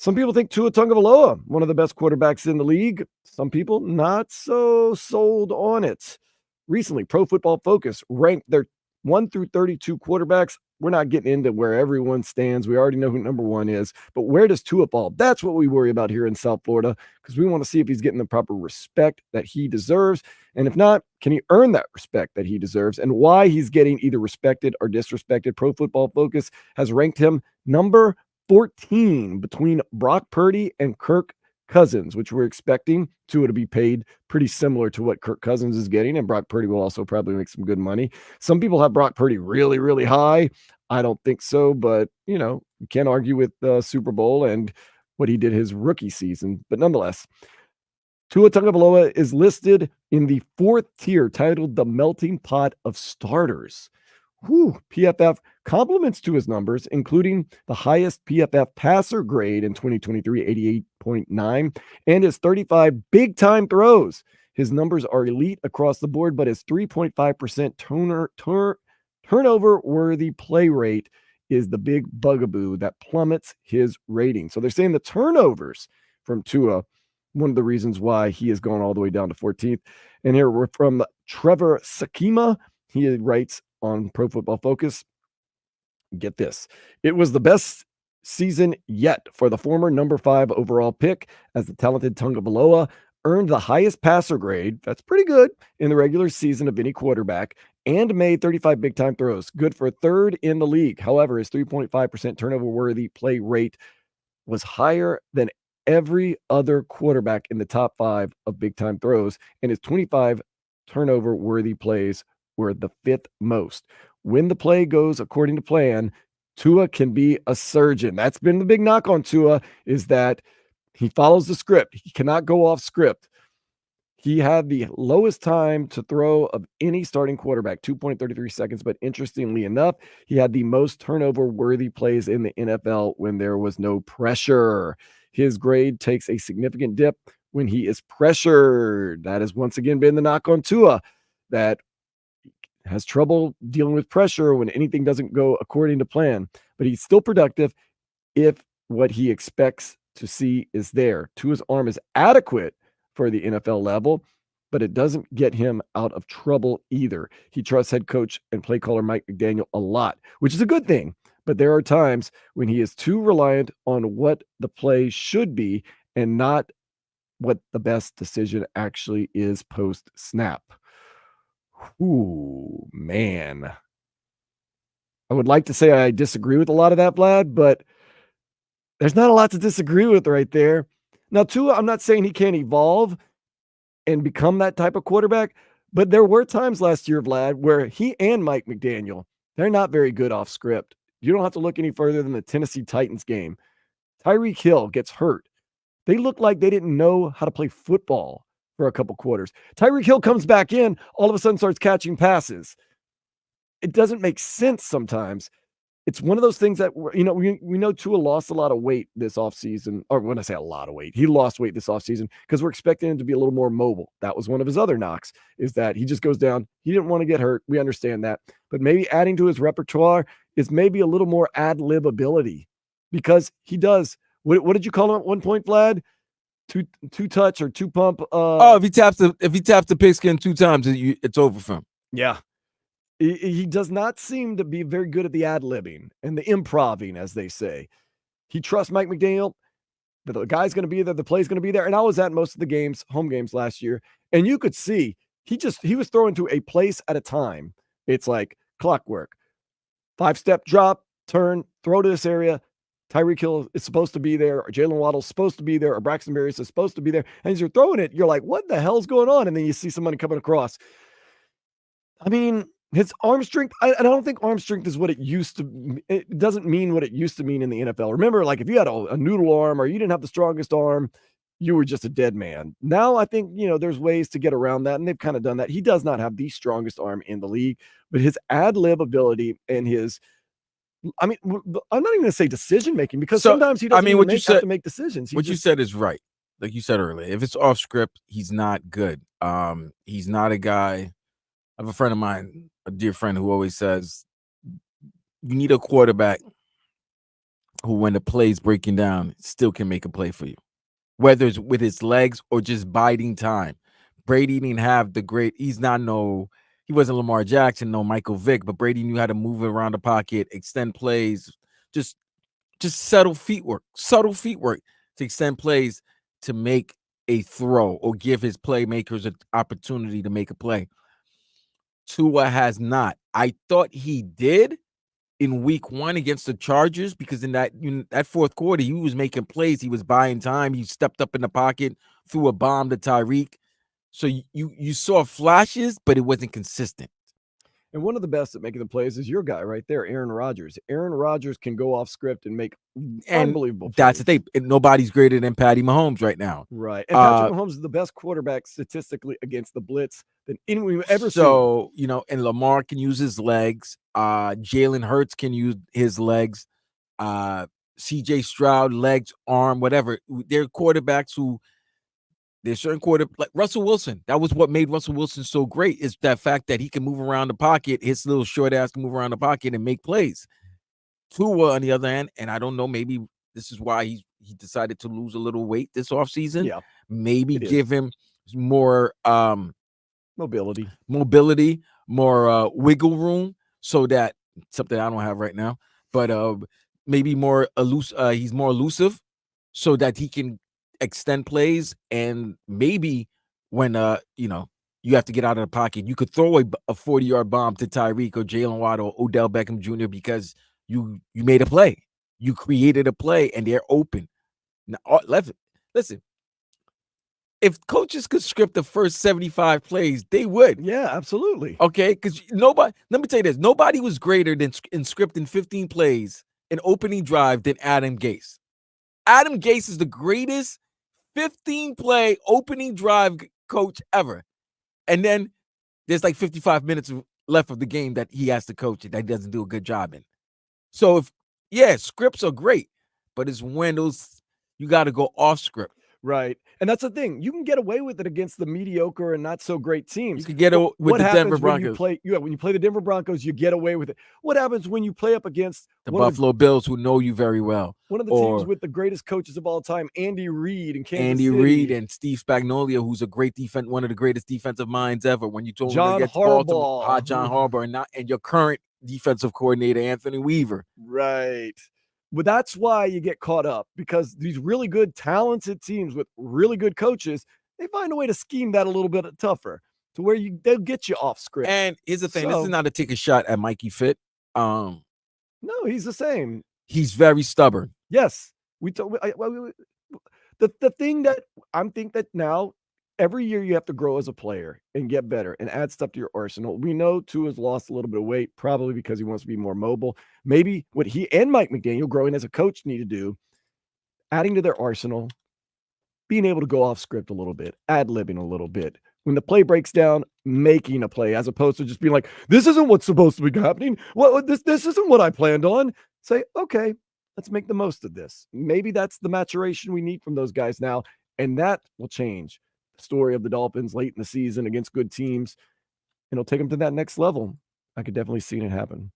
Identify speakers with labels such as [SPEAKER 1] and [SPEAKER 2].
[SPEAKER 1] Some people think Tua Tagovailoa, one of the best quarterbacks in the league. Some people not so sold on it. Recently, Pro Football Focus ranked their 1 through 32 quarterbacks. We're not getting into where everyone stands. We already know who number one is, but where does Tua fall? That's what we worry about here in South Florida, because we want to see if he's getting the proper respect that he deserves. And if not, can he earn that respect that he deserves? And why he's getting either respected or disrespected. Pro Football Focus has ranked him number 14 between Brock Purdy and Kirk Cousins, which we're expecting Tua to be paid pretty similar to what Kirk Cousins is getting. And Brock Purdy will also probably make some good money. Some people have Brock Purdy really, really high. I don't think so, but you can't argue with the Super Bowl and what he did his rookie season. But nonetheless, Tua Tagovailoa is listed in the 4th tier titled the melting pot of starters. PFF compliments to his numbers, including the highest PFF passer grade in 2023, 88.9, and his 35 big-time throws. His numbers are elite across the board, but his 3.5% turnover-worthy play rate is the big bugaboo that plummets his rating. So they're saying the turnovers from Tua, one of the reasons why he has gone all the way down to 14th. And here we're from Trevor Sakima. He writes on Pro Football Focus, get this, it was the best season yet for the former number 5 overall pick, as the talented Tagovailoa earned the highest passer grade, that's pretty good, in the regular season of any quarterback, and made 35 big-time throws, good for 3rd in the league. However, his 3.5% turnover-worthy play rate was higher than every other quarterback in the top 5 of big-time throws, and his 25 turnover-worthy plays were the 5th most. When the play goes according to plan, Tua can be a surgeon. That's been the big knock on Tua, is that he follows the script. He cannot go off script. He had the lowest time to throw of any starting quarterback, 2.33 seconds. But interestingly enough, he had the most turnover-worthy plays in the NFL when there was no pressure. His grade takes a significant dip when he is pressured. That has once again been the knock on Tua, that has trouble dealing with pressure when anything doesn't go according to plan. But he's still productive if what he expects to see is there. Tua's arm is adequate for the NFL level, but it doesn't get him out of trouble either. He trusts head coach and play caller Mike McDaniel a lot, which is a good thing. But there are times when he is too reliant on what the play should be and not what the best decision actually is post-snap. Ooh, man. I would like to say I disagree with a lot of that, Vlad, but there's not a lot to disagree with right there. Now, Tua, I'm not saying he can't evolve and become that type of quarterback, but there were times last year, Vlad, where he and Mike McDaniel, they're not very good off script. You don't have to look any further than the Tennessee Titans game. Tyreek Hill gets hurt. They look like they didn't know how to play football for a couple quarters. Tyreek Hill comes back in, all of a sudden starts catching passes. It doesn't make sense sometimes. It's one of those things that, we know Tua lost a lot of weight this offseason, or when I say a lot of weight, he lost weight this offseason because we're expecting him to be a little more mobile. That was one of his other knocks, is that he just goes down. He didn't want to get hurt. We understand that. But maybe adding to his repertoire is maybe a little more ad-lib ability, because he does. What did you call him at one point, Vlad? Two touch or two pump.
[SPEAKER 2] If he taps the pigskin 2 times, it's over for him.
[SPEAKER 1] Yeah. He does not seem to be very good at the ad-libbing and the improving, as they say. He trusts Mike McDaniel. The guy's going to be there. The play's going to be there. And I was at most of the games, home games last year, and you could see he was throwing to a place at a time. It's like clockwork. 5-step drop, turn, throw to this area. Tyreek Hill is supposed to be there, or Jalen Waddle's supposed to be there, or Braxton Berrios is supposed to be there. And as you're throwing it, you're like, what the hell's going on? And then you see somebody coming across. I mean, his arm strength, I don't think arm strength is what it used to. It doesn't mean what it used to mean in the NFL. Remember, like if you had a noodle arm or you didn't have the strongest arm, you were just a dead man. Now I think, there's ways to get around that, and they've kind of done that. He does not have the strongest arm in the league, but his ad-lib ability and his, I'm not even going to say decision-making, because sometimes he doesn't have to make decisions.
[SPEAKER 2] You said is right. Like you said earlier, if it's off script, he's not good. He's not a guy. I have a friend of mine, a dear friend, who always says you need a quarterback who, when the play's breaking down, still can make a play for you, whether it's with his legs or just biding time. Brady didn't have the great. He wasn't Lamar Jackson, no Michael Vick, but Brady knew how to move around the pocket, extend plays, just subtle feet work to extend plays to make a throw or give his playmakers an opportunity to make a play. Tua has not. I thought he did in week 1 against the Chargers, because in that fourth quarter, he was making plays. He was buying time. He stepped up in the pocket, threw a bomb to Tyreek. So you saw flashes, but it wasn't consistent.
[SPEAKER 1] And one of the best at making the plays is your guy right there, Aaron Rodgers. Aaron Rodgers can go off script and make
[SPEAKER 2] And
[SPEAKER 1] unbelievable
[SPEAKER 2] that's the
[SPEAKER 1] plays.
[SPEAKER 2] thing. Nobody's greater than Patty Mahomes right now.
[SPEAKER 1] Right. And Patrick Mahomes is the best quarterback statistically against the blitz than anyone we've ever seen.
[SPEAKER 2] So, and Lamar can use his legs. Jalen Hurts can use his legs. CJ Stroud, legs, arm, whatever. They're quarterbacks who, there's certain like Russell Wilson. That was what made Russell Wilson so great, is that fact that he can move around the pocket. His little short ass can move around the pocket and make plays. Tua, on the other hand, and I don't know, maybe this is why he decided to lose a little weight this offseason.
[SPEAKER 1] Yeah.
[SPEAKER 2] Maybe give him more
[SPEAKER 1] mobility,
[SPEAKER 2] more wiggle room, so that something I don't have right now, but maybe more he's more elusive, so that he can extend plays, and maybe when you have to get out of the pocket, you could throw a 40-yard bomb to Tyreek or Jalen Watt or Odell Beckham Jr. because you made a play, you created a play, and they're open. Now, listen. If coaches could script the first 75 plays, they would.
[SPEAKER 1] Yeah, absolutely.
[SPEAKER 2] Okay, because let me tell you this. Nobody was greater than in scripting 15 plays in opening drive than Adam Gase. Adam Gase is the greatest 15-play opening drive coach ever. And then there's like 55 minutes left of the game that he has to coach it, that he doesn't do a good job in. So scripts are great, but it's when you got to go off script.
[SPEAKER 1] Right. And that's the thing. You can get away with it against the mediocre and not so great teams.
[SPEAKER 2] You can get away with the Denver Broncos.
[SPEAKER 1] When you play the Denver Broncos, you get away with it. What happens when you play up against
[SPEAKER 2] the Buffalo Bills, who know you very well?
[SPEAKER 1] One of the teams with the greatest coaches of all time, Andy Reid and Kansas City.
[SPEAKER 2] Reid and Steve Spagnuolo, who's a great one of the greatest defensive minds ever. When you told him
[SPEAKER 1] John
[SPEAKER 2] to get
[SPEAKER 1] Harbaugh,
[SPEAKER 2] John Harbaugh, and your current defensive coordinator, Anthony Weaver.
[SPEAKER 1] Right. But that's why you get caught up, because these really good, talented teams with really good coaches, they find a way to scheme that a little bit tougher to where they'll get you off script.
[SPEAKER 2] And here's the thing. This is not to take a shot at Mikey Fit.
[SPEAKER 1] No, he's the same.
[SPEAKER 2] He's very stubborn.
[SPEAKER 1] Yes. The thing that I'm thinking that now, every year you have to grow as a player and get better and add stuff to your arsenal. We know Tua's lost a little bit of weight, probably because he wants to be more mobile. Maybe what he and Mike McDaniel, growing as a coach, need to do, adding to their arsenal, being able to go off script a little bit, ad-libbing a little bit. When the play breaks down, making a play, as opposed to just being like, this isn't what's supposed to be happening. Well, this isn't what I planned on. Say, okay, let's make the most of this. Maybe that's the maturation we need from those guys now, and that will change story of the Dolphins late in the season against good teams, and it'll take them to that next level. I could definitely see it happen.